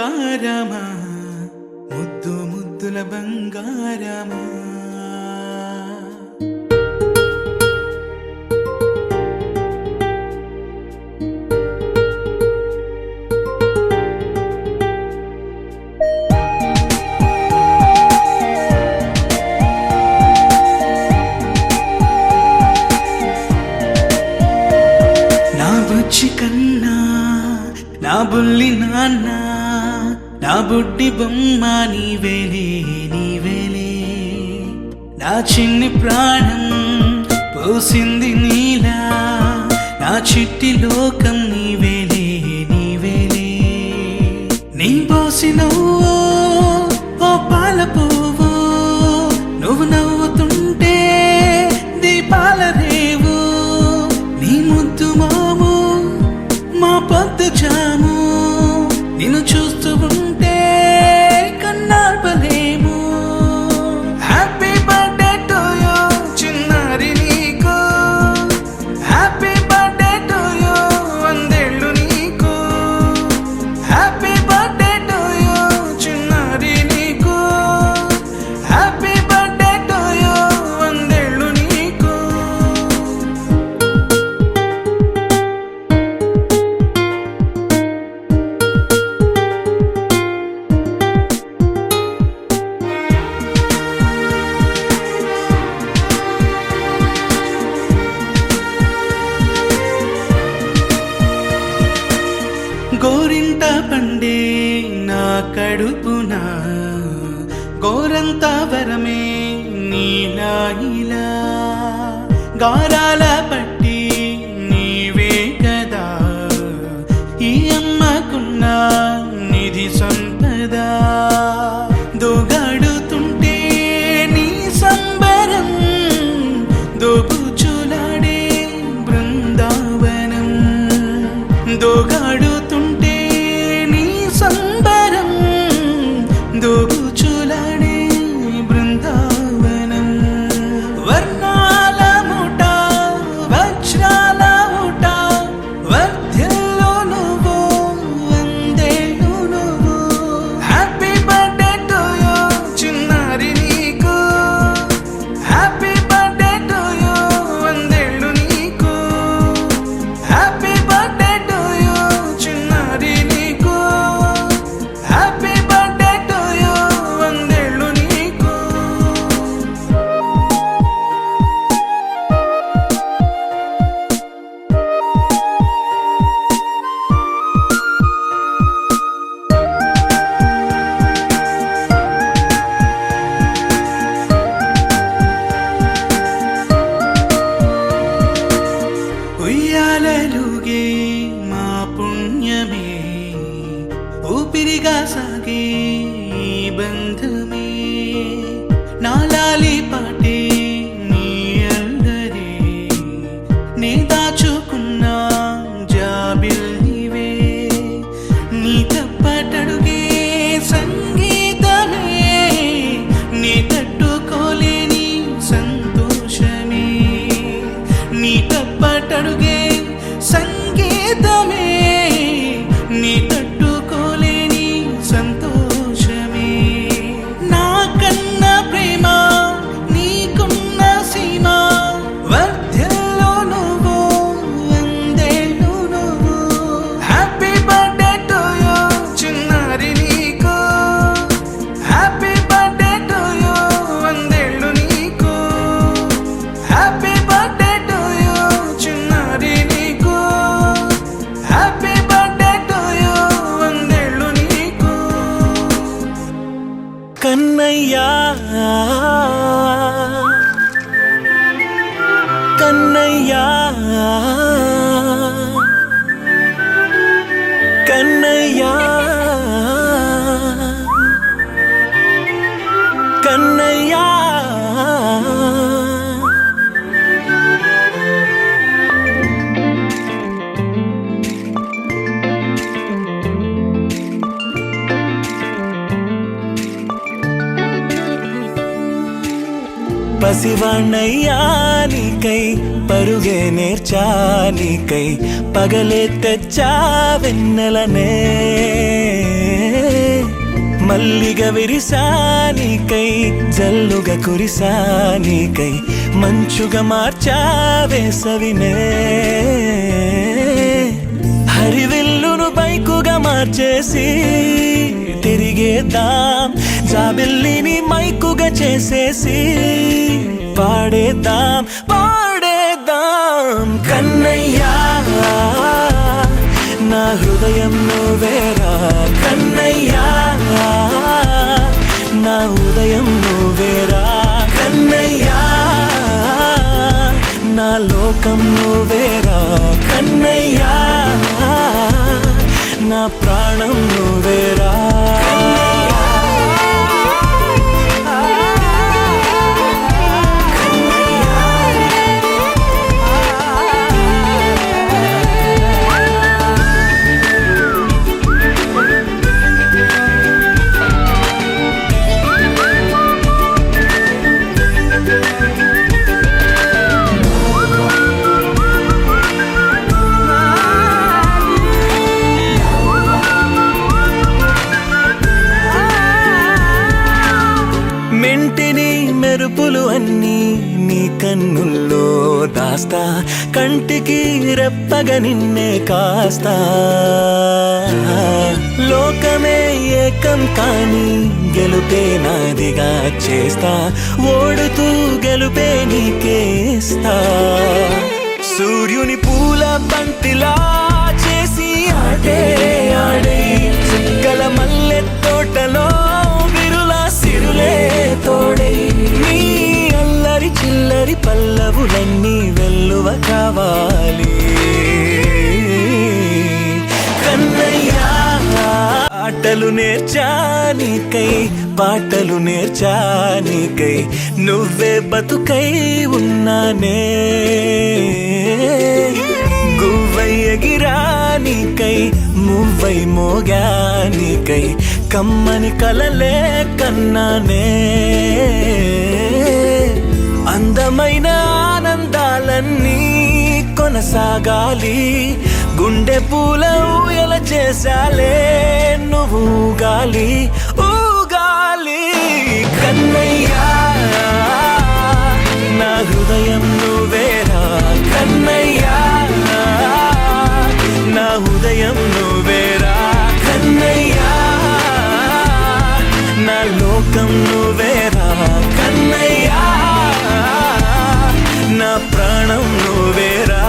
బంగారమా ముద్దు ముద్దుల బంగారమా కన్నా నా బుల్లి నాన్న నా బుడ్డి బొమ్మ నీవేలే నీవేలే నా చిన్ని ప్రాణం పోసింది నీలా నా చిట్టి లోకం నీవేలే నీవేలే నీ పోసినవో ఓ పాల పువ్వు నువ్వు నవ్వుతుంటే దీపాల రేవు నీ ముద్దు మాము మా పొద్దు జాము నిన్ను చూస్తూ ఉంటే కన్నార్పలేము హ్యాపీ బర్త్డే టు యూ చిన్నారి నీకు హ్యాపీ బర్త్డే టు యూ వందేళ్ళు నీకు హ్యాపీ బర్త్డే టు యూ చిన్నారి నీకు హ్యాపీ బర్త్డే టు యూ వందేళ్ళు నీకు గోరింట పండే నా కడుపున గోరంత వరమే నీలా ఇలా గారాల పట్టి నీవే కదా ఈ అమ్మకున్న నిధి సంపద దోగాడుతుంటే నీ సంబరం దోపుచులాడే బృందావనం దోగాడుతుంటే నీ సంబరం దోపుచులాడే బృందావనం వర్ణాల ముఠ వజ్రాల ముఠ వర్ధిల్లు నువ్వు వందేళ్ళు నువ్వు హ్యాపీ బర్త్డే టు యూ చిన్నారి నీకు హ్యాపీ బర్త్డే టు యూ వందేళ్ళు నీకు హ్యాపీ బర్త్డే టు యూ చిన్నారి నీకు హ్యాపీ బర్త్డే టు యూ వందేళ్ళు నీకు ఉయ్యాలలుగే మా పుణ్యమే ఊపిరిగా సాగే ఈ బంధమే నాలాలి పాటే నీ అందరే నే దాచుకున్న జాబిల్లివే నీ తప్పటడుగే సంగీతమే నీ తట్టుకోలేని సంతోషమే నీ తప్పటడుగే సంగీతమే నీ తట్టుకోలేని సంతోషమే నా కన్న ప్రేమ నీకున్న సీమ వర్ధిల్లు నువ్వు వందేళ్ళు నువ్వు హ్యాపీ బర్త్డే టు యూ చిన్నారి నీకు హ్యాపీ బర్త్డే టు యూ వందేళ్ళు నీకు హ్యాపీ బర్త్డే టు యూ చిన్నారి నీకు హ్యాపీ బర్త్డే టు యూ వందేళ్ళు నీకు కన్నయ్యా కన్నయ్యా కన్నయ్యా కన్నయ్యా పసివాణ్ణయ్యా నీకై పరుగే నేర్చా నీకై పగలే తెచ్చా వెన్నెలనే మల్లిగ విరిసానికై జల్లుగా కురిసానికై మంచుగా మార్చావే సవినే హరివిల్లును బైకుగా మార్చేసి తిరిగేద్దాం జాబిల్లిని మైకుగా చేసేసి పాడేద్దాం పాడేద్దాం కన్నయ్యా నా హృదయం నువ్వేరా కన్నయ్యా నా ఉదయం నువ్వేరా కన్నయ్యా నా లోకం నువ్వేరా కన్నయ్యా నా ప్రాణం నువ్వేరా మెంటిని మెరుపులు అన్నీ నీ కన్నుల్లో దాస్తా కంటికి రెప్పగా నిన్నే కాస్తా లోకమే ఏకం కాని గెలుపే నాదిగా చేస్తా ఓడుతూ గెలుపే నీకేస్తా సూర్యుని పూల బంతిలా చేసి ఆడే ఆడే చుక్కల మల్లె తోటలో సిరులే తోడై నీ అల్లరి చిల్లరి పల్లవులన్నీ వెల్లువ కావాలి కన్నయ్యా ఆటలు నేర్చానికై పాటలు నేర్చానికై నువ్వే బతుకై ఉన్నానే గువ్వై ఎగిరానికై మువ్వై మోగానికై కమ్మని కలలే కన్నానే అందమైన ఆనందాలన్నీ కొనసాగాలి గుండె పూల ఊయల చేసాలే నువ్వు ఊగాలి ఊగాలి కన్నయ్యా నా హృదయం నువ్వేరా కన్నయ్యా నా ఉదయం నువ్వేరా కన్నయ్యా నా లోకం నువ్వేరా కన్నయ్యా నా ప్రాణం నువ్వేరా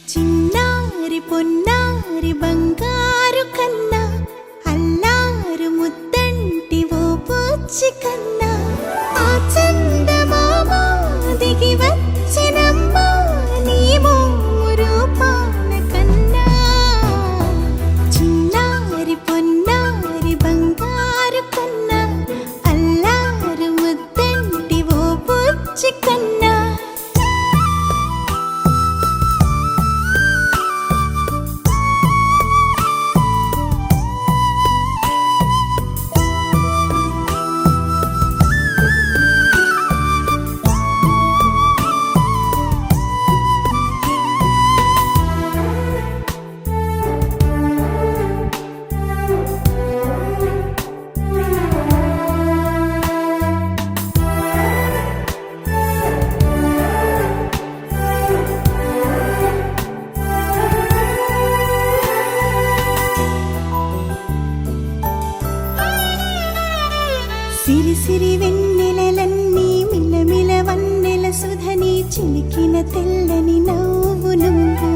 చిన్నారి పొన్నారి బంగారు కన్నా అల్లారు ముద్దంటి ఓ పూచి కన్నా ఆ చందమామ దిగి వచ్చినమ్మా నీ మోము రూపాన కన్నా చిన్నారి పొన్నారి బంగారు కన్నా అల్లారు ముద్దంటి ఓ పూచి కన్నా పూచిన తెల్లని నవ్వు నువ్వు.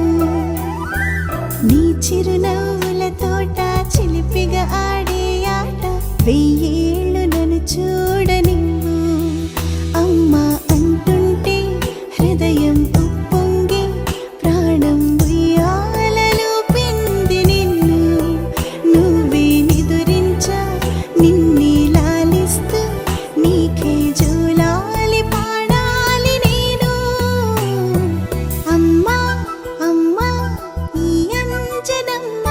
నీ చిరునవ్వుల తోట చిలిపిగా ఆడే ఆట, వెయ్యేళ్ళు నన్ను చూడనివ్వు. అమ్మా అంటుంటే హృదయం ఉప్పొంగి ప్రాణం ఉయ్యాలలో పిండి నిన్ను. నువ్వే నిదురించా నిన్నే లాలిస్తూ, నీకే జోలాలి పాడాలి నేను. అమ్మా అమ్మా ఈ అంజనమ్మ,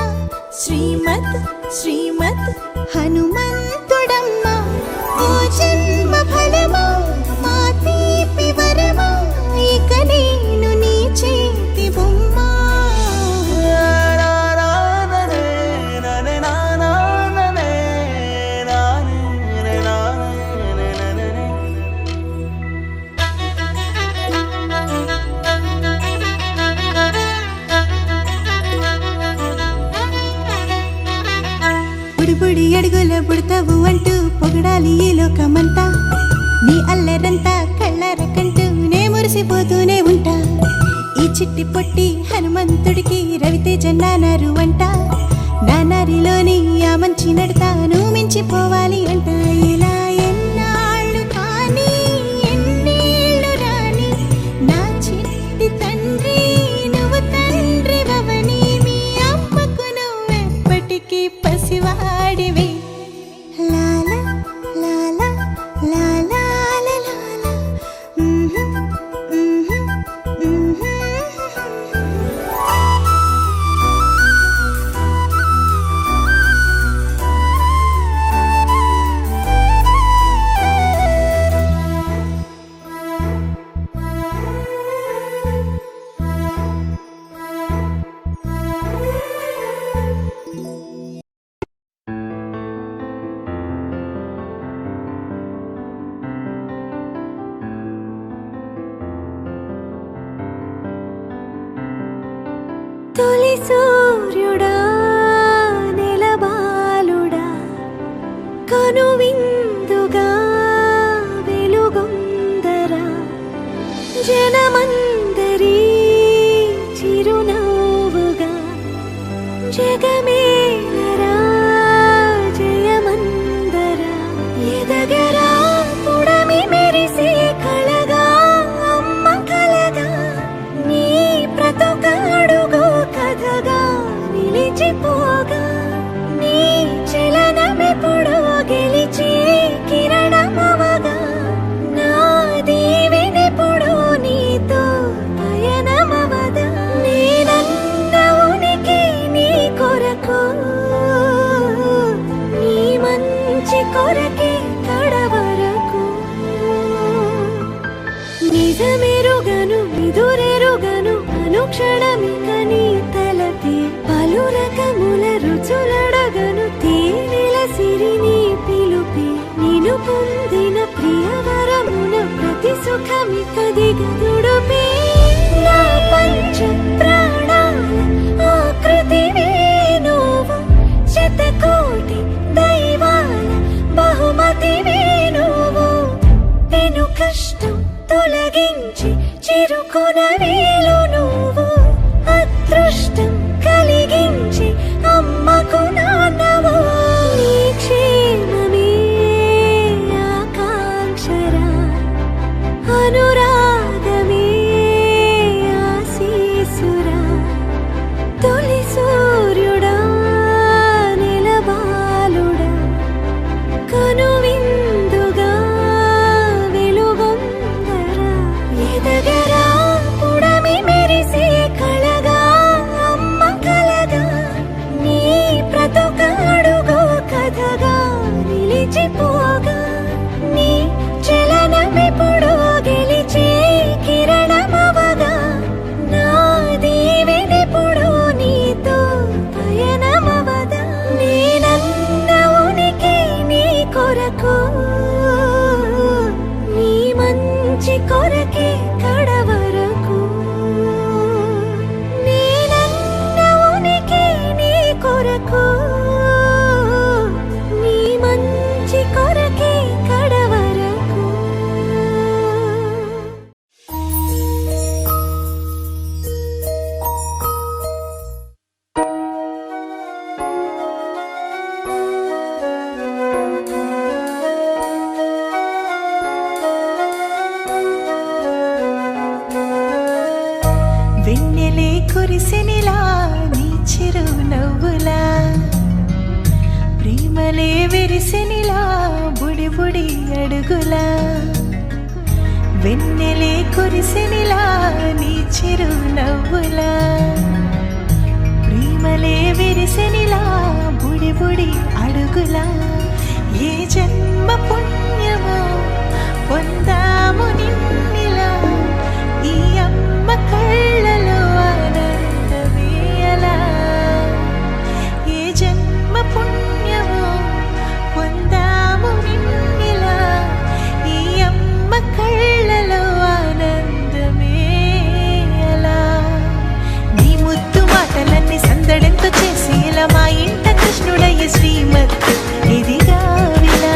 శ్రీమత్ శ్రీమత్ హనుమంతుడమ్మ. ఓ జన్మ ఫలమా మా తీపి వరమా, ఇక నేను నీ చేతి బొమ్మ. బుడి అడుగుల బుడతావు అంటూ పొగడాలి ఈ లోకమంతా. నీ అల్లరంతా కళ్ళారకంటూ నే మురిసిపోతూనే ఉంటా. ఈ చిట్టి పొట్టి హనుమంతుడికి రవితేజ నానారు అంట. నానారిలోని ఆ మంచి నడతాను మించిపోవాలి అంట. ఇలా ఎన్నాళ్ళు కానీ ఎన్నేళ్ళు రాని నా చిట్టి తండ్రి, నువ్వు తండ్రి వవని. మీ అమ్మకు నువ్వెప్పటికీ పసివాడివి. లాల లాల లాల లాల. తొలి సూర్యుడా నెలబాలుడా, కనువిందుగా వెలుగొందరా. జనమందరి చిరునవ్వుగా జగమేలరా జయమందరా. ఎదగరా పుడమి మెరిసే కళగా, అమ్మ కలగా. నీ బ్రతుకడుగో కథగా నిలిచిపోగా. నీ చలనమెప్పుడో గెలిచే కిరణమవగా. నా దీవెనెప్పుడో నీతో పయనమవదా. నేనన్న ఉనికి నీ కొరకు, నీ మంచి కొరకే కడవరకు. నిజమెరుగను నిదురెరుగను అనుక్షణమిక నీ తలపే. పలు రకముల రుచులడగను తేనెల సిరి నీ పిలుపే. నిను పొందిన ప్రియవరమున ప్రతి సుఖమిక దిగదుడుపే. నా పంచ ప్రాణాల ఆకృతివే నువ్వు, శతకోటి దైవాల బహుమతివే నువ్వు. పెను కష్టం తొలగించి చిరుకున వేలు నువ్వు. అదృష్టం కలిగించి అమ్మకు నాన్నవు. నీ క్షేమమే ఆకాంక్షరా, అనురాగమే ఆశీసురా. తొలి సూర్యుడా నెలబాలుడా, కనువిందుగా వెలుగొందరా. ఎదగరా విరిసెనిలా బుడి బుడి అడుగులా వెన్నెలే కురిసెనిలా నీ చిరు నవ్వులా ప్రేమలే విరిసెనిలా బుడి బుడి అడుగులా ఏ జన్మ పుణ్యమో పొందాము నిన్నిలా ఈ అమ్మ కళ్ళలో ఆనందమే అలా ఏ జన్మ పుణ్యమో పొందాము నిన్నిలా ఈ అమ్మ కళ్ళలో ఆనందమే అలా నీ ముద్దు మాటలన్నీ సందడెంతో చేసి ఇలా మా ఇంట కృష్ణుడయ్య శ్రీమత్ ఇదిగా విలా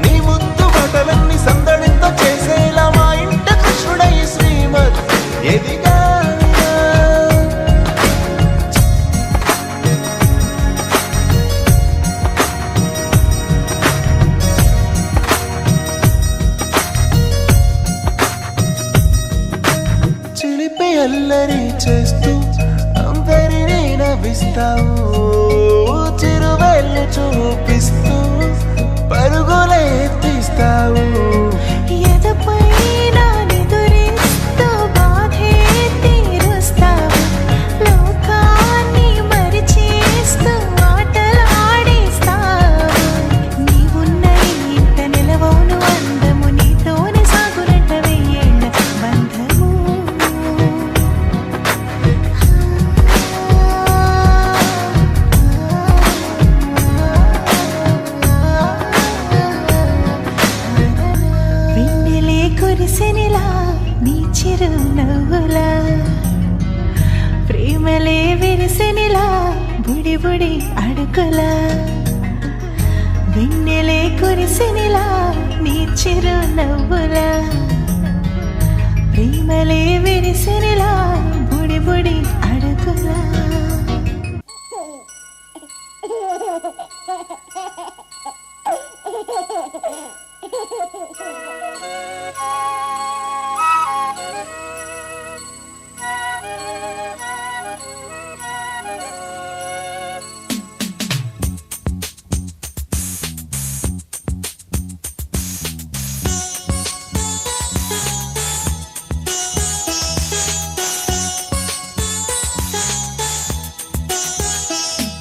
నీ ముద్దు మాటలన్నీ సందడితో చేసేలా మా ఇంట కృష్ణుడయ్య శ్రీమత్ ఎదిగా చిలిపి అల్లరి చేస్తూ అందరినీ నవ్విస్తావు చిరువేళ్ళు చూపిస్తూ పరుగులే ఎత్తిస్తావు ఎదపై నా నిదురిస్తూ బాధే తీరుస్తావు లోకాన్ని మరిచేస్తూ ఆటలాడిస్తావు నీవున్న ఇంత నిలవవును అందము నీతోనే సాగునట్ట వెయ్యేళ్ళ బంధము వెన్నెలే కురిసెనిలా నీ చిరు నవ్వులా ప్రేమలే విరిసెనిలా బుడి బుడి అడుగులా వెన్నెలే కురిసెనిలా నీ చిరు నవ్వులా ప్రేమలే విరిసెనిలా బుడి బుడి అడుగులా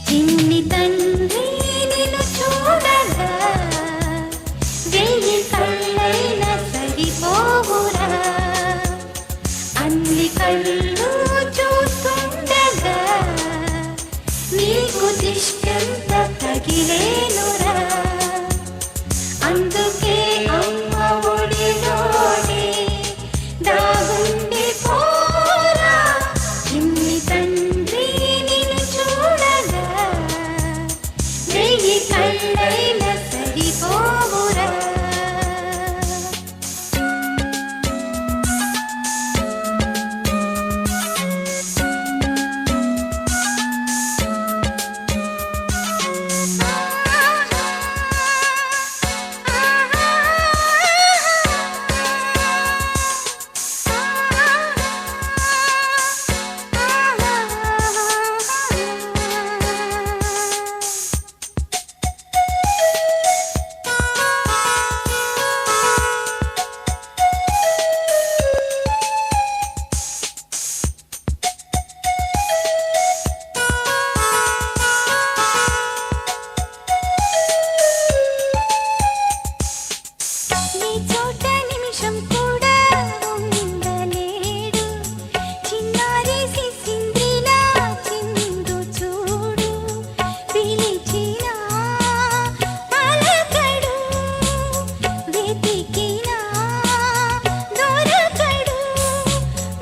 చిన్ని తండ్రి నిన్ను చూడగా వెయ్యి కళ్ళైన సరిపోవురా అన్ని కళ్ళు చూస్తుండగా నీకు దిష్టంత తగిలేనురా అందుకే అమ్మ ఒడిలోనే దాగుండి పోరా చిన్ని తండ్రి నిన్ను చూడగా వెయ్యి కళ్ళైన సరిపోవురా నీ చోట నిమిషం కూడా ఉండలేడు చిన్నారి సిసింద్రిలా చిందు చూడు పిలిచినా పలకడు వెతికినా దొరకడు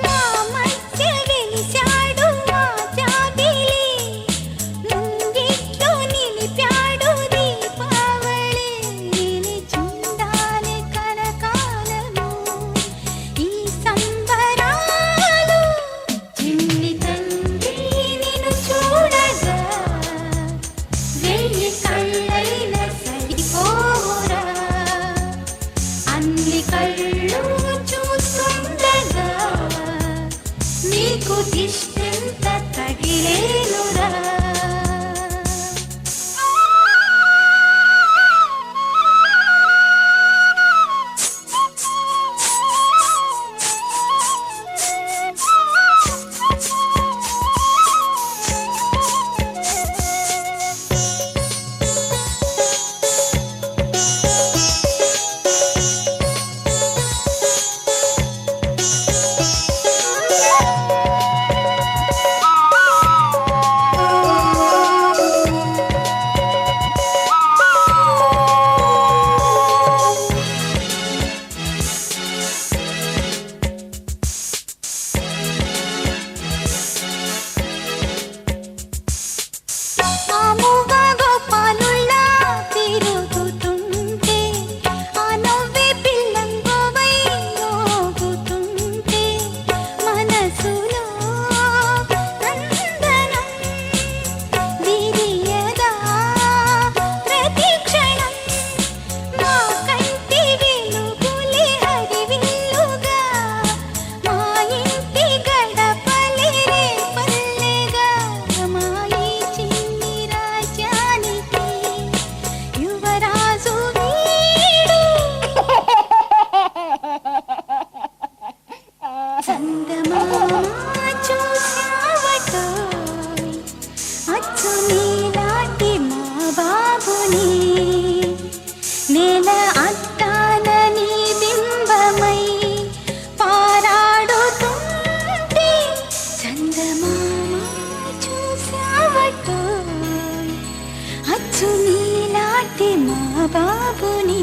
మా మధ్య వెలిశాడు మా జాబిలి ముంగిట్లో నిలిపాడు దీపావళి నిలిచుండాలి కలకాలము ఈ సంబరాలు చిన్ని తండ్రి నిన్ను చూడగా వెయ్యి కళ్ళైన సరిపోరా అన్ని కళ్ళు చూస్తుండగా నీకు దిష్టంత తగిలేనురా బాబుని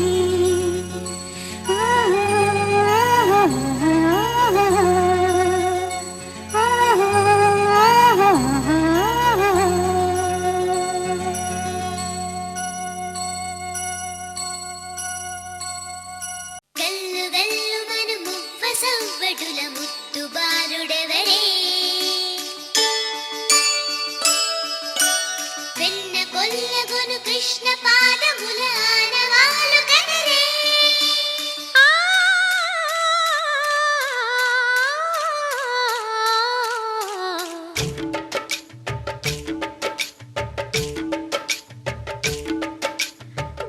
గల్లు గల్లు మను మువ్వ సవ్వడుల ముత్తు బాలుడెవరే వెన్న కొల్లగొను కృష్ణ పాదముల ఆనవాలు కనరే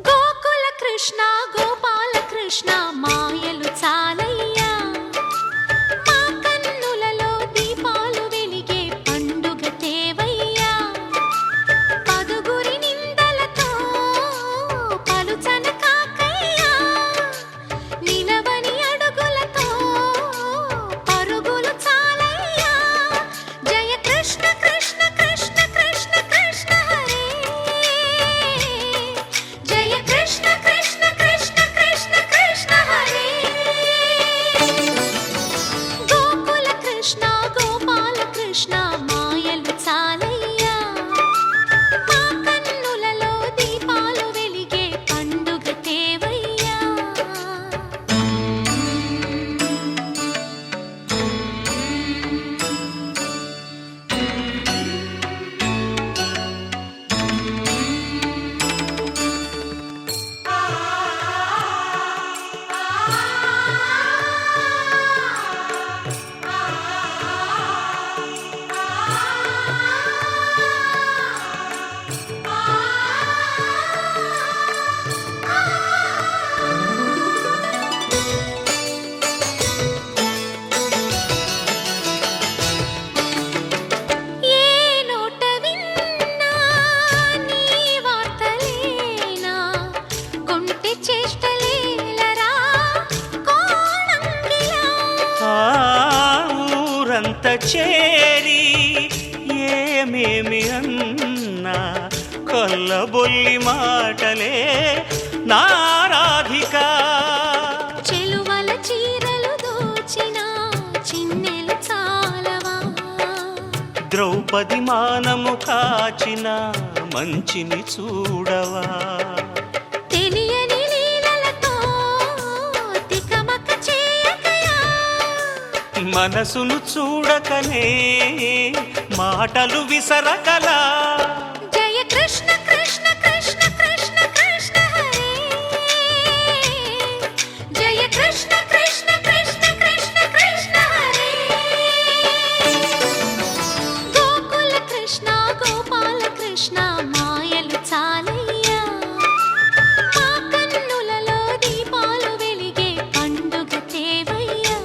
గోకుల కృష్ణ గోపాల కృష్ణ మాయలు చాలయ్యా మా కన్నులలో దీపాలు వెలిగే పండుగ తేవయ్యా పదుగురి నిందలతో పలుచన కాకయ్యా నిలవని అడుగులతో పరుగులు చాలయ్యా జయ కృష్ణ కృష్ణ కృష్ణ కృష్ణ కృష్ణ హరే జయ కృష్ణ కృష్ణ కృష్ణ కృష్ణ కృష్ణ హరే గోకుల కృష్ణ గోపాల కృష్ణ మాయలు చాలయ్యా మా కన్నులలో దీపాలు వెలిగే పండుగ తేవయ్యా ఏ నోట విన్నా నీ వార్తలేనా కొంటె చేష్టలేలరా కోణంగిలా ఆ ఊరంత చేరి ఏమేమి అన్నా కొల్లబొల్లి మాటలే నారాధిక చెలువల చీరలు దోచిన చిన్నెలు చాలవా ద్రౌపది మానము కాచిన మంచిని చూడవా తెలియని లీలలతో తికమక చేయకయా మనసును చూడకనే మాటలు విసరకలా జయ కృష్ణ కృష్ణ కృష్ణ కృష్ణ కృష్ణ హరే జయ కృష్ణ కృష్ణ కృష్ణ కృష్ణ కృష్ణ హరే గోకుల కృష్ణ గోపాల కృష్ణ మాయలు చాలయ్యా మా కన్నులలో దీపాలు వెలిగే పండుగ తేవయ్యా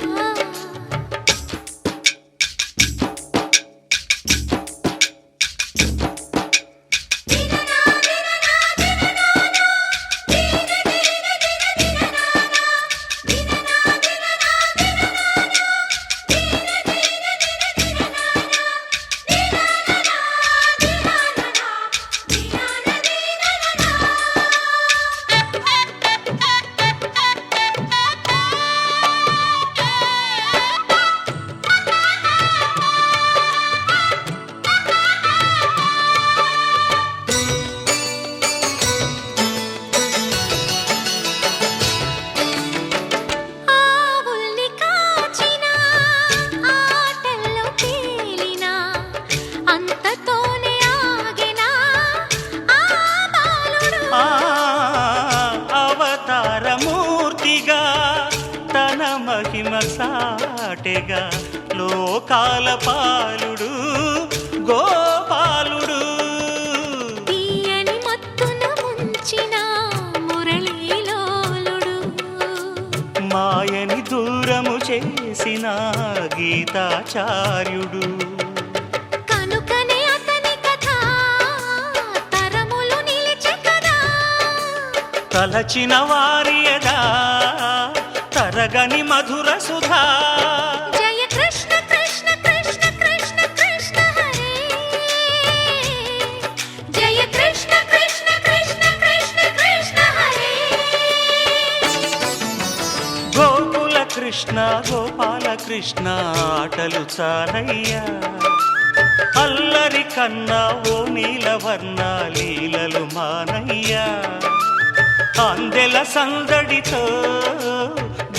ఆవుల్ని కాచిన ఆటల్లో తేలిన అంతతోనే ఆగెనా ఆ బాలుడు ఆ అవతారమూర్తిగా తన మహిమ సాటెగా లోకాల పాలుడు గోపాలుడు తీయని మత్తున ముంచిన మురళీలోలుడు మాయని దూరము చేసిన గీతాచార్యుడు కనుకనే అతని కథ తరములు నిలిచె కదా తలచిన వారియదా తరగని మధుర సుధా జయ కృష్ణ కృష్ణ కృష్ణ కృష్ణ కృష్ణ హరే జయ కృష్ణ కృష్ణ కృష్ణ కృష్ణ కృష్ణ హరే కృష్ణ ఆటలు చాలయ్యా అల్లరి కన్నా ఓ నీలవర్ణ లీలలు మానయ్యా అందెల సందడితో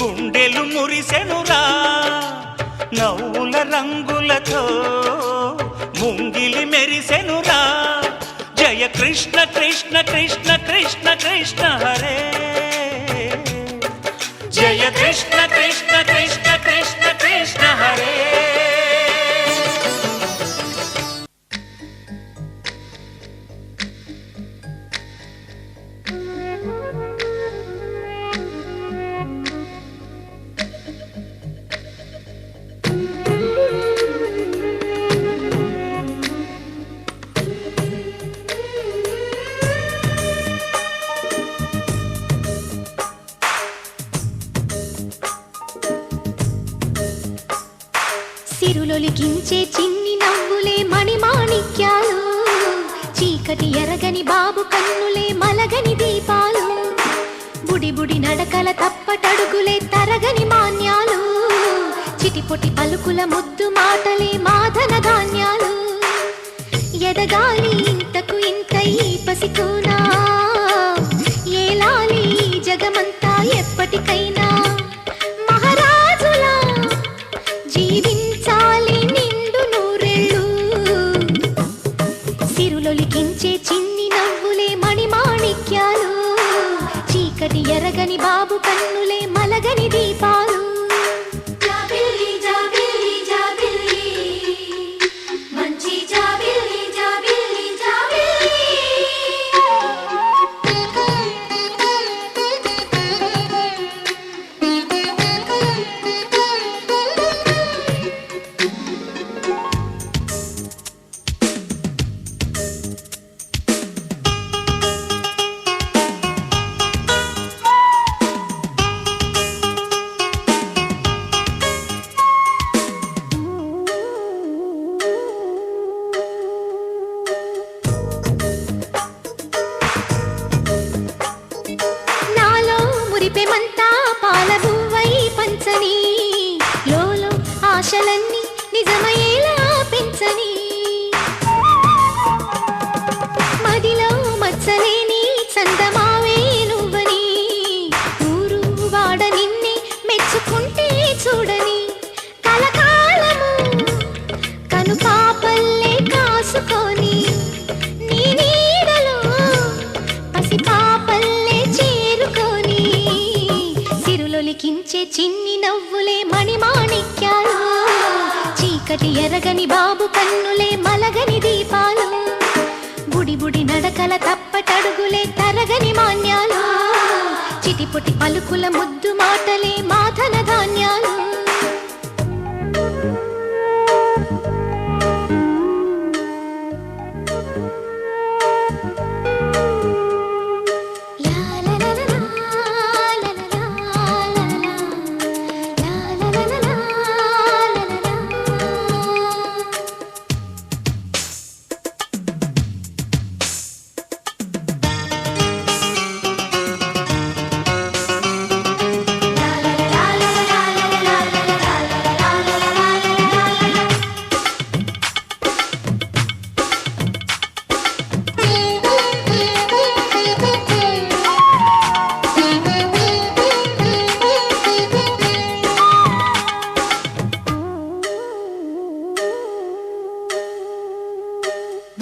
గుండెలు మురిసెనురా నవ్వుల రంగులతో ముంగిలి మెరిసెనురా జయ కృష్ణ కృష్ణ కృష్ణ కృష్ణ కృష్ణ హరే జయ కృష్ణ కృష్ణ కృష్ణ కృష్ణ కృష్ణ హరే సిరులొలికించే చిన్ని నవ్వులే మణిమాణిక్యాలు చీకటి ఎరగని బాబు కన్నులే మలగని దీపాలు బుడి బుడి నడకల తప్పటడుగులే తరగని మాన్యాలు చిటిపొటి పలుకుల ముద్దు మాటలే మాధన ధాన్యాలు ఎదగాలి ఇంతకు ఇంత ఈ పసికోనా ఏలాలి జగమంతా ఎప్పటికైనా మహారాజులా జీవించాలి నిండు నూరెళ్ళు సిరులొలికించే చిన్ని నవ్వులే మణిమాణిక్యాలు చీకటి ఎరగని బాబు కన్నులే మలగని దీపాలు జాబిల్లి జాబిల్లి జాబిల్లి మంచి జాబిల్లి జాబిల్లి జాబిల్లి మురిపెమంతా పాలబువ్వై పంచని లోలో ఆశలన్నీ నిజమయ్యేలా పెంచని మదిలో మచ్చలేని చందమావే నువ్వని ఊరు వాడ నిన్నే మెచ్చుకుంటే చూడని కలకాలము కను పాపల్లే కాసుకొని నీ నీడలో పసి పాపల్లే చేరుకొని సిరులొలికించే చిన్ని నవ్వులే మణిమాణిక్యాలు చీకటి ఎరగని బాబు కన్నులే మలగని దీపాలు బుడి బుడి నడకల తప్పటడుగులే తరగని మాన్యాలు చిటిపొటి పలుకుల ముద్దు మాటలే మాధన ధాన్యాలు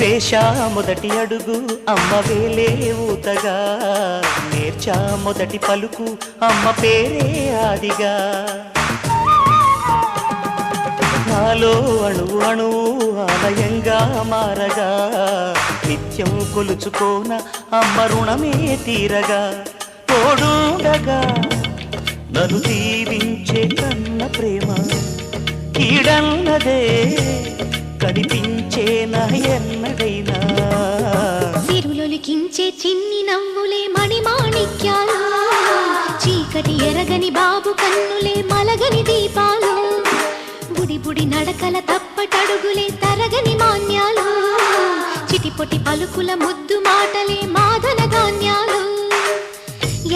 వేశా మొదటి అడుగు అమ్మ వేలే ఊతగా నేర్చా మొదటి పలుకు అమ్మ పేరే ఆదిగా నాలో అణువు అణువు ఆలయంగా మారగా నిత్యం కొలుచుకోన అమ్మ రుణమే తీరగా తోడుండగా నన్ను దీవించే కన్న ప్రేమ కీడన్నదే కనిపించేనా ఎన్నడైనా సిరులొలికించే చిన్ని నవ్వులే మణిమాణిక్యాలు చీకటి ఎరగని బాబు కన్నులే మలగని దీపాలు బుడి బుడి నడకల తప్పటడుగులే తరగని మాన్యాలు చిటిపొటి పలుకుల ముద్దు మాటలే మాధన ధాన్యాలు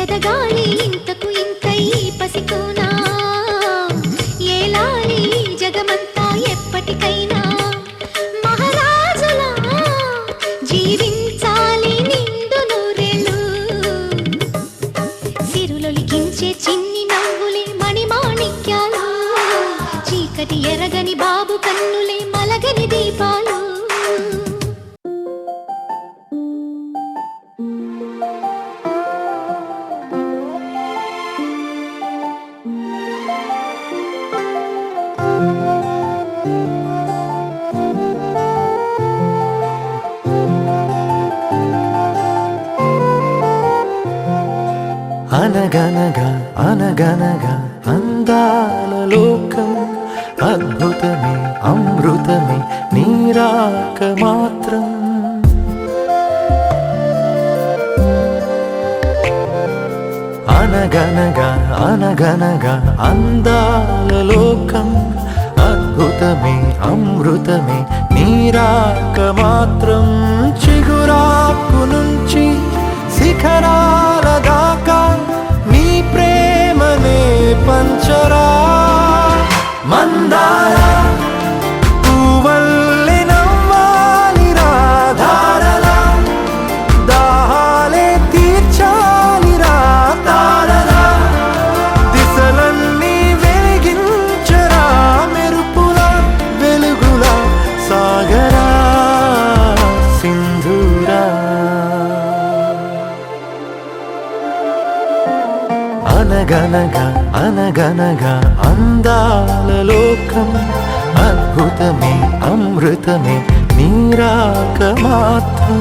ఎదగాలి ఇంతకు ఇంత ఈ పసికోనా ఏలాలి అనగనగా అనగనగా అందాల లోకం అద్భుతమే అమృతమే నీరాక మాత్రం అనగనగా అనగనగా అందాల లోకం అద్భుతమే అమృతమే నీరాక మాత్రం చిగురాకు నుంచి శిఖరాల దాకా నీ ప్రేమనే పంచరా మందార పువ్వల్లె నవ్వాలి రాధారలా దాహాలే తీర్చాలి రా తారలా దిశలన్నీ వెలిగించరా మెరుపులా వెలుగులా సాగరా సింధూరా అనగనగా అనగనగా అందాల లోకం అద్భుతమే అమృతమే నీరాక మాత్రం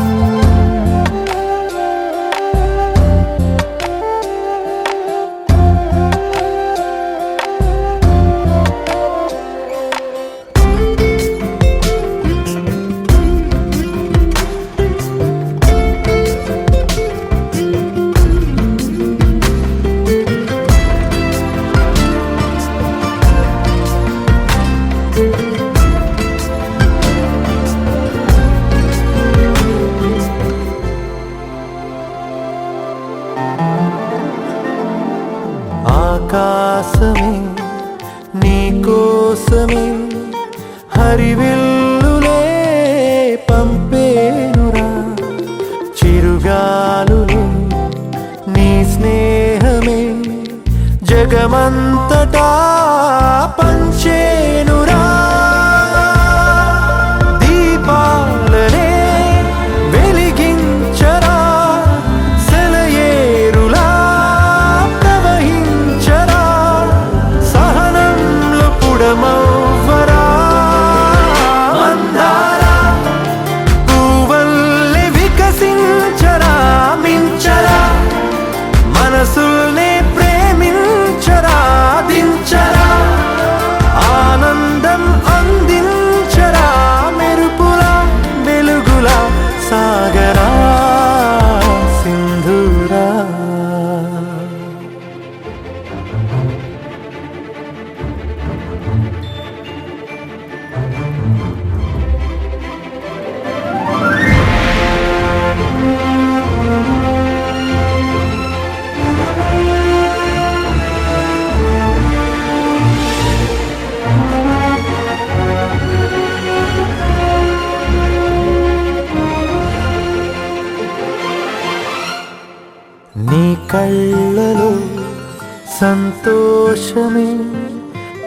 ఆకాశమే నీకోసమే హరివిల్లులే పంపేనురా చిరుగాలులే నీ స్నేహమే జగమంతటా పంచేనురా దీపాలనే వెలిగించరా సెలయేరులా ప్రవహించరా సహనంలో పుడమవ్వరా మందార పువ్వల్లె వికసించరా మించరా మనసుల్నే ప్రేమించరా దించరా ఆనందం అందించరా మెరుపులా వెలుగులా సాగరా సింధూరా నీ కళ్ళలో సంతోషమే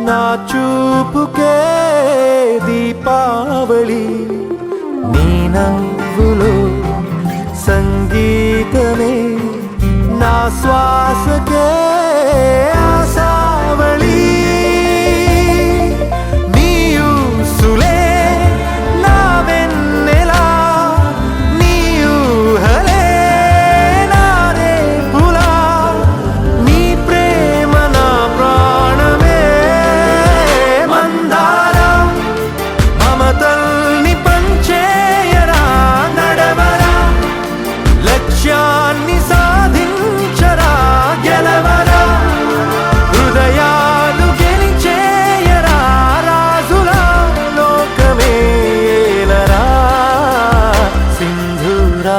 నా చూపుకే దీపావళి నీ నవ్వులో సంగీతమే నా శ్వాసకే ఆశావళి నీ ఊసులే నా వెన్నెలా నీ ఊహలే నీ ప్రేమ నా ప్రాణమే మందార మమతల్ని పంచేయరా నడవరా లక్ష్యాన్ని సాధించరా గెలవరా హృదయాలు గెలిచేయరా రాజులా లోకమే ఏలరా సింధూరా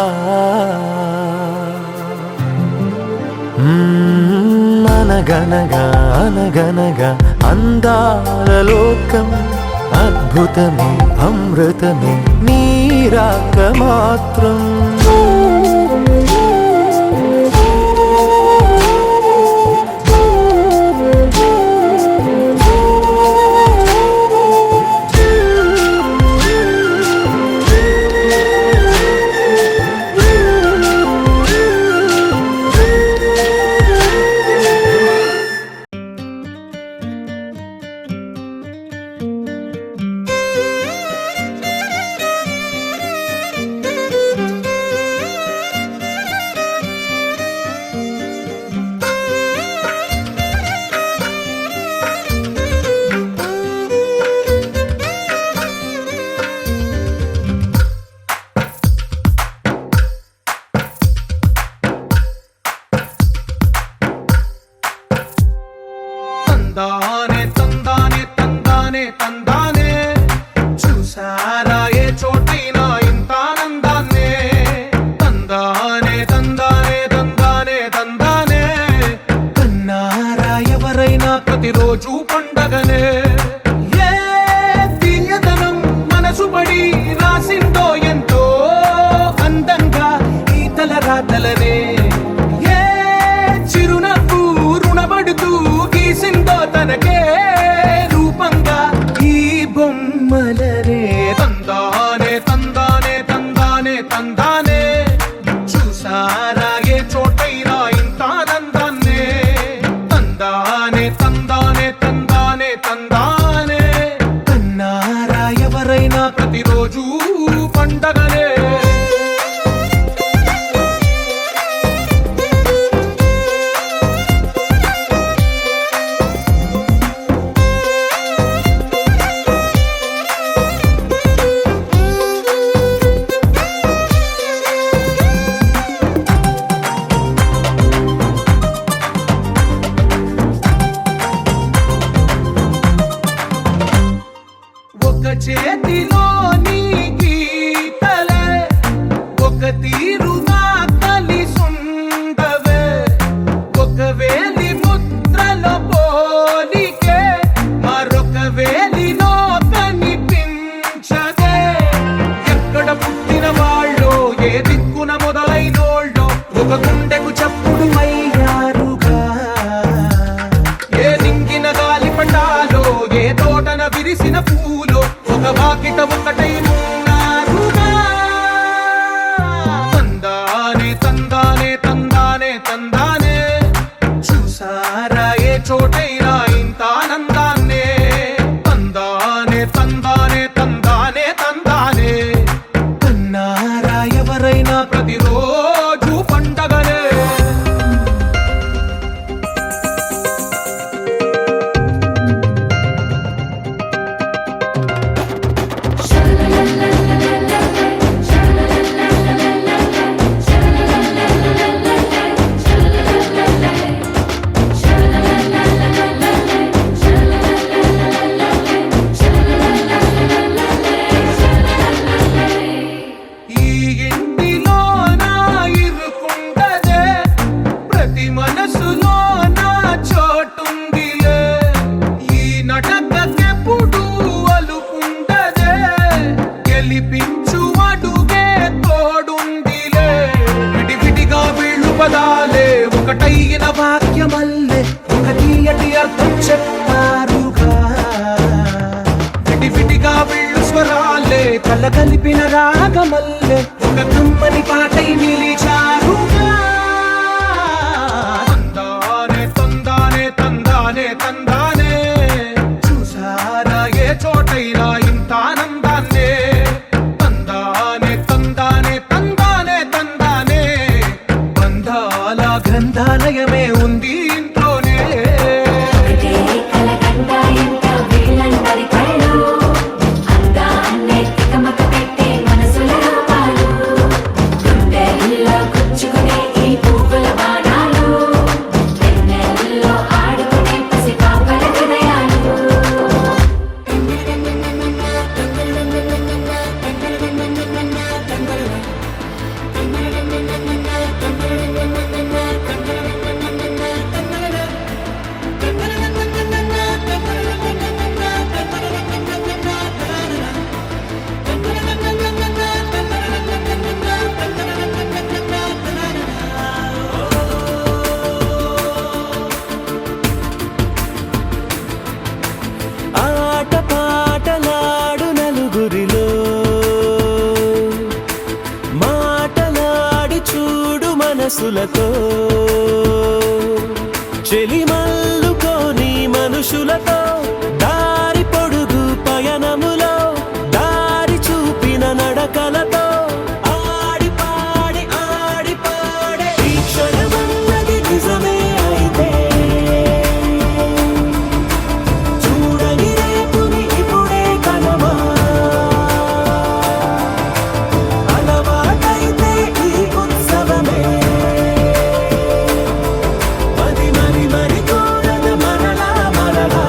అనగనగా అనగనగా అందాల లోకం అద్భుతమే అమృతమే నీరాక మాత్రం పండగనే. ఒక చేతిలో నీ గీతలే ఒక తీరుగా కలిసుండవే, ఒక వేలి ముద్రలో పోలికే మరొక వేలిలో కనిపించదే. ఎక్కడ పుట్టిన వాళ్ళో ఏ దిక్కున మొదలైనోళ్ళో ఒక గుండెకు చప్పుడు అయ్యారుగా. ఏ నింగిన గాలి పటాలో ఏ తోటన విరిసిన పూలో ఒక వాకిట ఒకటై ఉన్నారుగా. తందానే తందానే తందానే తందానే, చూసారా ఏ చోటైనా ఇంత ఆనందాన్నే. తందానే తందానే తందానే తందానే, అన్నారా ఎవరైనా ప్రతిరోజు పండగనే. ఈ ఇంటిలో నా ఇరుకుండదే, ప్రతి మనసులో నా చోటుందిలే. ఈ నటకెప్పుడు అలుపుండదే, గెలిపించు అడుగే తోడుందిలే. విడివిడిగా వీళ్ళు పదాలే ఒకటైన వాక్యమల్లే ఒక తీయటి అర్థం చెప్పారుగా. విడివిడిగా వీళ్ళు స్వరాలే కల కలిపిన రాగమల్లే ఒక కమ్మని పాటై నిలిచారుగా. తందానే తందానే తందానే తందానే, చూసారా ఏ చోటైనా ఇంత ఆనందాన్నే. తందానే తందానే తందానే తందానే, బంధాల గ్రంథాలయమే ఉంది ఇంట్లోనే. కలకండ ఎంత వీళ్ళందరి కళ్ళు, అందాన్నే తికమక పెట్టే మనసుల రూపాలు, గుండెల్లో గుచ్చుకునే ఈ పువ్వుల బాణాలు, వెన్నెల్లో ఆడుకునే పసిపాపల హృదయాలు. ఆట పాటలాడు నలుగురిలో, మాటలాడి చూడు మనసులతో, చెలిమల్లుకోని మనుషులతో, దారి పొడుగు పయనములో దారి చూపిన నడకలతో, ఆడి పాడే ఈ క్షణమన్నది నిజమే అయితే, చూడని రేపుని ఇప్పుడే కలవా. అలవాటైతే ఈ ఉత్సవమే మరి కోరద మరలా మరలా.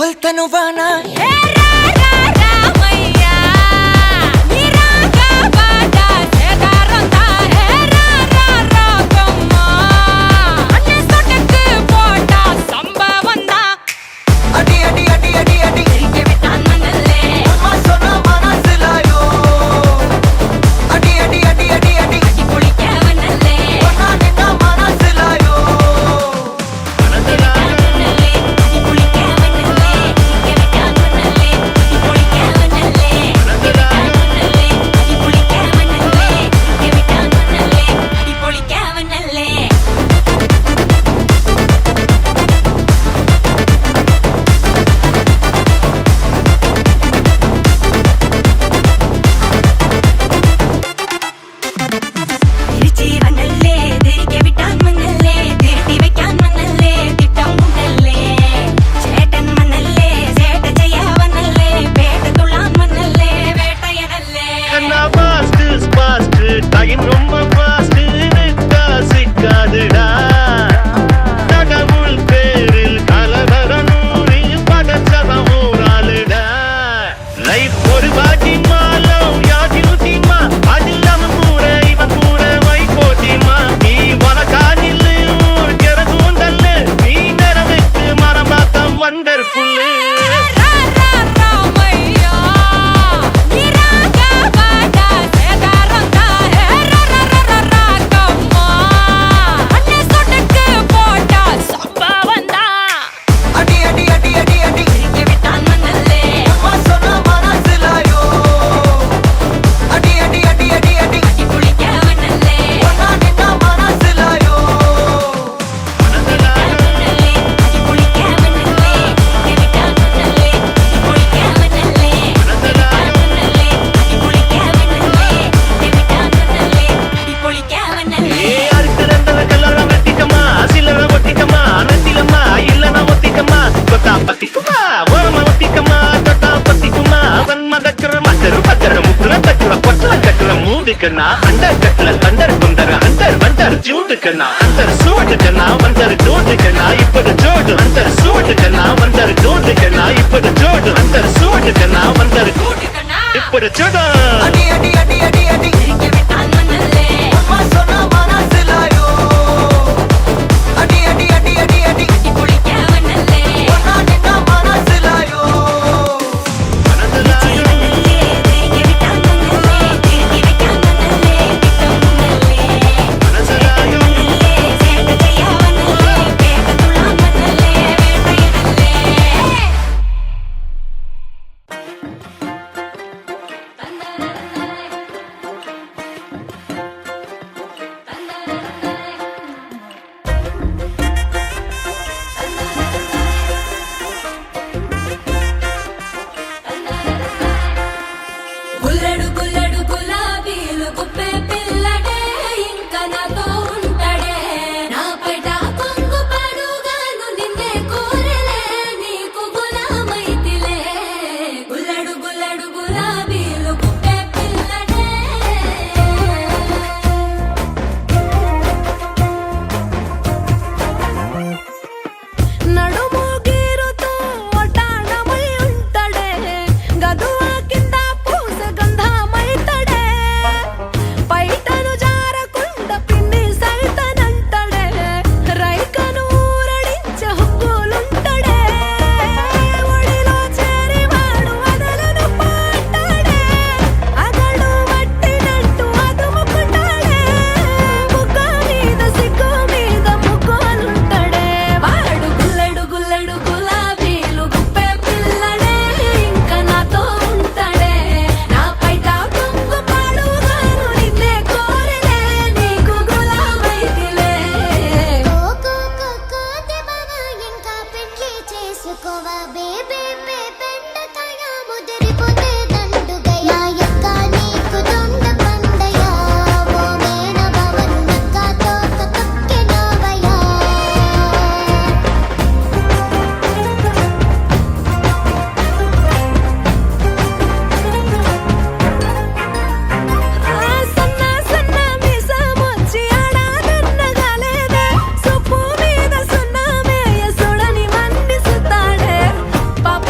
కొల్తను వానా హే రా రా రామయ్య నీ రాగా బాట సేదారంతా హే రా రా రాగమ్మ అన్నే సొటకు పోట సంభవందా అడి అడి అడి అడి అడి తిరిగే విటాన్ మనల్లే అమ్మ సోనా మనసిలాయో అడి అడి అడి అడి అడి అడి పొలికేవనల్లే వనా నిన్న మనసిలాయో మనల్లే అడి పొలికేవనల్లే తిరిగే విటాన్ మనల్లే అడి పొలికేవనల్లే మనల్లే అడి పొలికేవనల్లే తిరిగే విటాన్ మనల్లే అడి పొలికేవనల్లే തിരിച്ച് വന്നല്ലേ തിരികെ വിട്ടാൻ വന്നല്ലേ തിരുത്തി വെക്കാൻ വന്നല്ലേ തിട്ടം ഉണ്ടല്ലേ ചേട്ടൻ വന്നല്ലേ ചേട്ട ചെയ്യാ വന്നല്ലേ വേട്ട തുള്ളാൻ വന്നല്ലേ വേട്ടയനല്ലേ கண்ணா பாஸ்ட் பாஸ்ட் டைம் ரொம்ப பாஸ்ட் நிக்கா சிக்காதுடா கடவுள் பேரில் கலவரனூரி படச்சவன் ஊராளுடா லைஃப் ஒரு பாட்டி மாலம் யாதிருத்திமா அதில் அவன் கூற இவன் கூற வை போட்டிமா நீ வனக்கானில் ஊர் கிறதூண்டல்ல நீ நிறவிட்டு மரம் பார்த்தம் வண்டர்ஃபுல்லு రా రా రామయ్య నీ రాగా బాట సేదారంతా హే రా రా రా రాగమ్మ అన్నే సొటకు పోట సంభవందా అడి అడి అడి అడి అడి తిరిగే విటాన్ మనల్లే అమ్మ సోనా మనసిలాయో అడి అడి అడి అడి అడి అడి పొలికేవనల్లే వనా నిన్న మనసిలాయో మనల్లే అడి పొలికేవనల్లే తిరిగే విటాన్ మనల్లే అడి పొలికేవనల్లే మనల్లే అడి పొలికేవనల్లే తిరిగే విటాన్ మనల్లే అడి పొలికేవనల్లే ఏ అరికరందల కలర వెట్టికమా సిల్లర ఒట్టికమా నటిలమా ఇల్లన ఒట్టికమా కొత్త పత్తికమా వరమ ఒట్టికమా కొత్త పత్తికమా వన్మ దగ్గర మద్దరు పద్దర ముద్ర దగ్గర పొట్ల దగ్గర మూడుకన్నా అండర్ గట్ల అండర్ కొందర అండర్ వండర్ జూడుకన్నా అండర్ సూడుకన్నా వందర్ జోడుకన్నా ఇప్పుడు జోడు అండర్ సూడుకన్నా వందర్ జోడుకన్నా ఇప్పుడు జోడు అండర్ సూడుకన్నా వందర్ కూటుకన్నా ఇప్పుడు చూడు అడి అడి అడి అడి అడి తిరిగే విటాన్ మనల్లే అమ్మ సోనా మనసిలాయో అడి అడి అడి అడి అడి అడి పొలికేవనల్లే వనా నిన్న మనసిలాయో మనల్లే తిరిగే విటాన్ మనల్లే తిరిగే విటాన్ మనల్లే తిట్టం ఉన్నల్లే మనల్లే సేట చేయా వన్నల్లే వేట తుళ్ళాన్ వన్నల్లే వేటయనల్లే గుల్లడు గుల్లడు గులాబీలు గుప్పే పిల్లడే ఇంకా నాతో ఉంటాడే నా పైట కొంగు పడుగాను నిన్నే కోరలే నీకు గులామైతిలే గుల్లడు గుల్లడు గులాబీలు గుప్పే పిల్లడే నడుము గీరుతో ఒటాడమై ఉంటాడే గదువా కింద పూస గంధమైతడే పైటను జారకుండ పిండి సైతనంటడే రైకను ఊరడించే హుక్కులుంటడే ఒడిలో చేరివాడు వదలను పాటడే అగడు వట్టినట్టు అదుముకుంటాడే బుగ్గ మీద సిగ్గు మీద ముగ్గులుంటడే వాడు గుల్లడు గుల్లడు గులాబీలు గుప్పే పిల్లడే ఇంకా నాతో ఉంటాడే నా పైట కొంగు పాడుగాను నిన్నే కోరలే నీకు గులామైతిలే కోతే బావా ఇంకా పెండ్లి చేసుకోవా బేబే బెండకాయ ముదిరిపోతే దండుగయా ఎక్క నీకు దొండ పండయా ఓ మేన బావను నక్కతో తొక్కెనవయా సన్న సన్న మీసమొచ్చి ఆడాదన్నగాలేదే సొప్పు మీద సున్నమేయ సుడని మన్నిసుతాడే పాప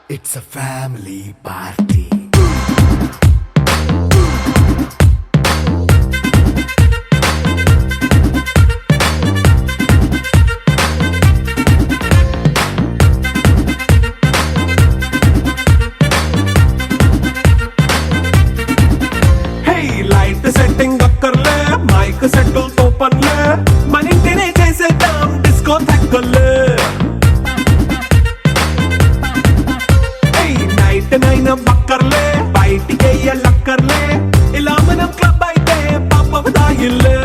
It's a family party. Light setting అక్కర్లే మైక్ సెట్టుల్ తో పనిలే మన ఇంటినే చేసేద్దాం డిస్కో థెక్కలే నైట్ నైన్ బక్కర్లే బయటికి వెయ్యలక్కర్లే ఇలా మనం క్లబ్ అయితే పాప దాయిల్లే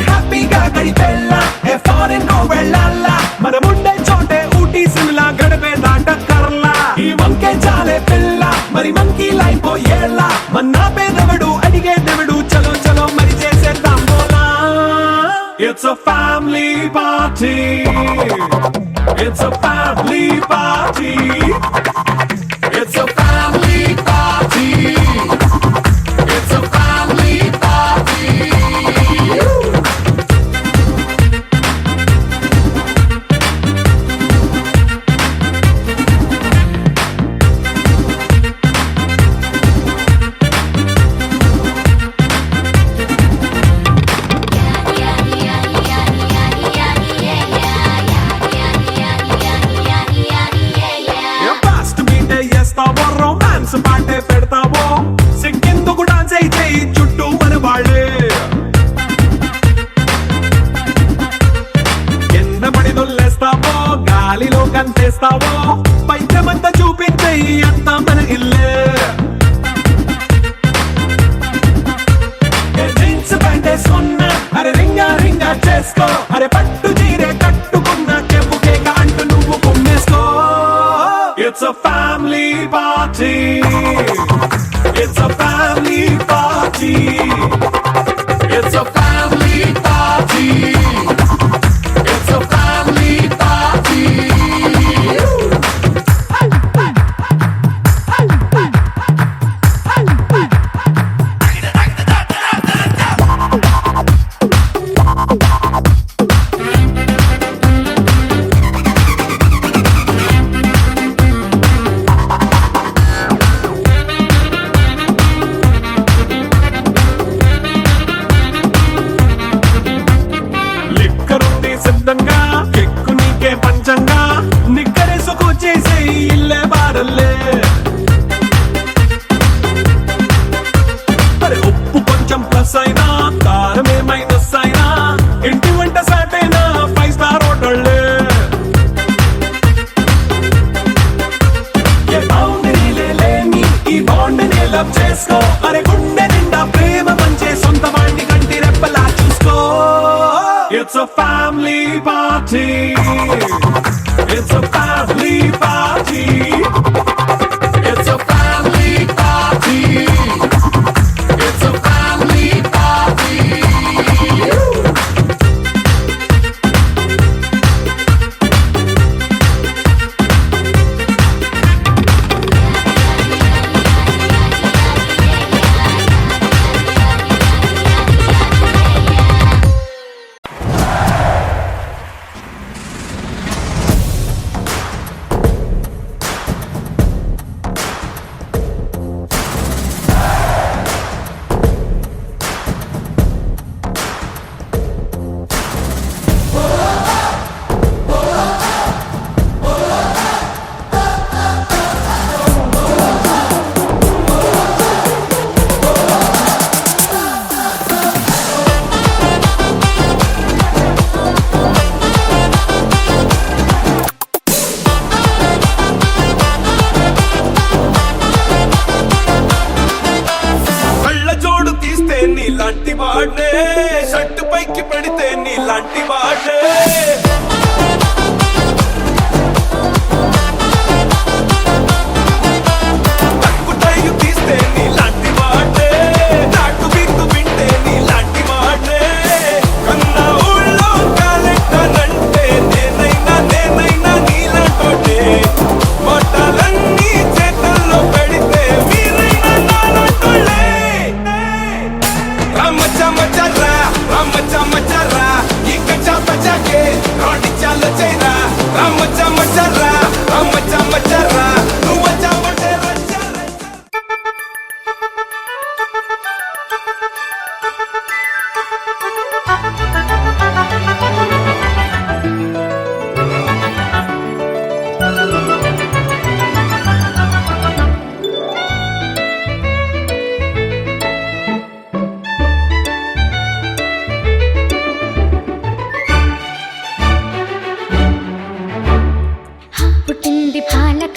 హ్యాపీగా గడిపెళ్ళ ఏ ఫారెన్ కో వెళ్ళాల మనం ఉండే చోటే ఊటీ సిమ్లా గడిపే దాటక్కర్లా ఈ వంకే చాలే పిల్ల మరి మంకీ లైఫ్ ఏళ్ళ మన్నా పేదవడు అడిగే దేవుడు చలో చలో మరి చేసేద్దాం బోలా It's a family party. It's a family party. It's a family party. It's a family party. Romance పాటే పెడతావో సిగ్గెందుకు డాన్స్ అయితే చుట్టూ మన వాళ్ళే కింద పడి దొల్లేస్తావో గాలిలో కంతేస్తావో పైద్యమంతా చూపించే అంతా మన ఇల్లే జీన్స్ ప్యాంటేసుకున్నా అరే రింగా రింగా చేసుకో అరే పట్టు చీరే కట్టుకున్న చెప్పుకే అంటూ నువ్వు కుమ్మేసుకో It's a family party. It's a family party. It's a family party. It's a family party. సిద్ధంగా ఎక్కు నీకే పంచంగా నిక్కరేసుకు చేసే ఇల్లే బారల్లే అరే ఉప్పు కొంచెం ప్లస్ అయినా కారమే మైనస్ అయినా ఇంటి వంట సాటైనా 5 స్టార్ హోటళ్ళే ఏ బౌండరీలే లేని ఈ బాండ్ ని లవ్ చేసుకో అరే గుండె నిండా ప్రేమ పంచే సొంత వాడిని కంటి రెప్పలా చూసుకో It's a family party. It's a family party. It's a family party. It's a family party.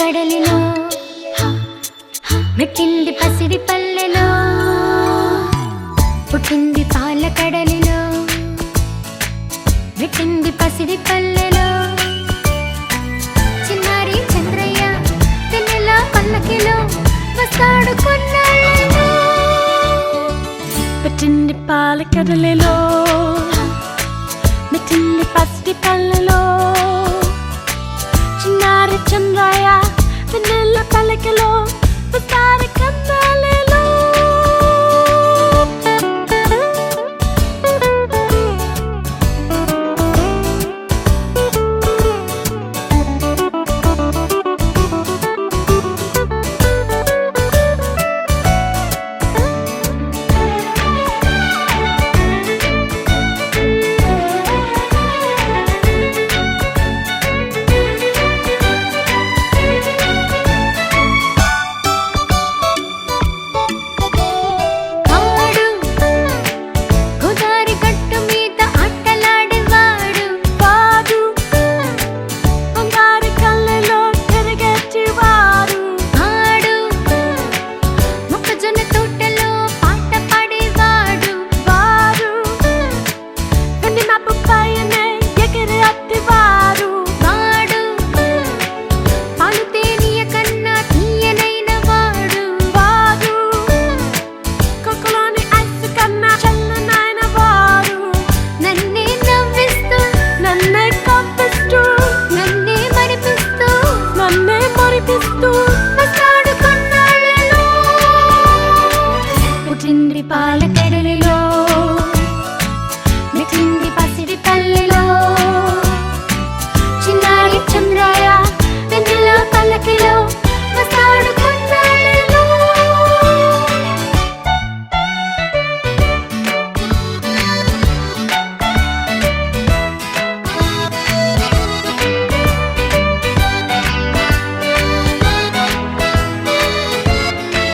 కడలిలో మెట్టింది పసిడి పల్లెలో పుట్టింది పాల కడలిలో మెట్టింది పసిడి పల్లెలో చిన్నారి చంద్రయ్య వెన్నెల పల్లకిలో వస్తాడు కొన్నాళ్ళలో పెట్టింది పాల కడలిలో మెట్టింది పసిడి పల్లెలో చిన్నారి చంద్రయ్య వెన్నెల పల్లకిలో వస్తాడు కొన్నాళ్ళలో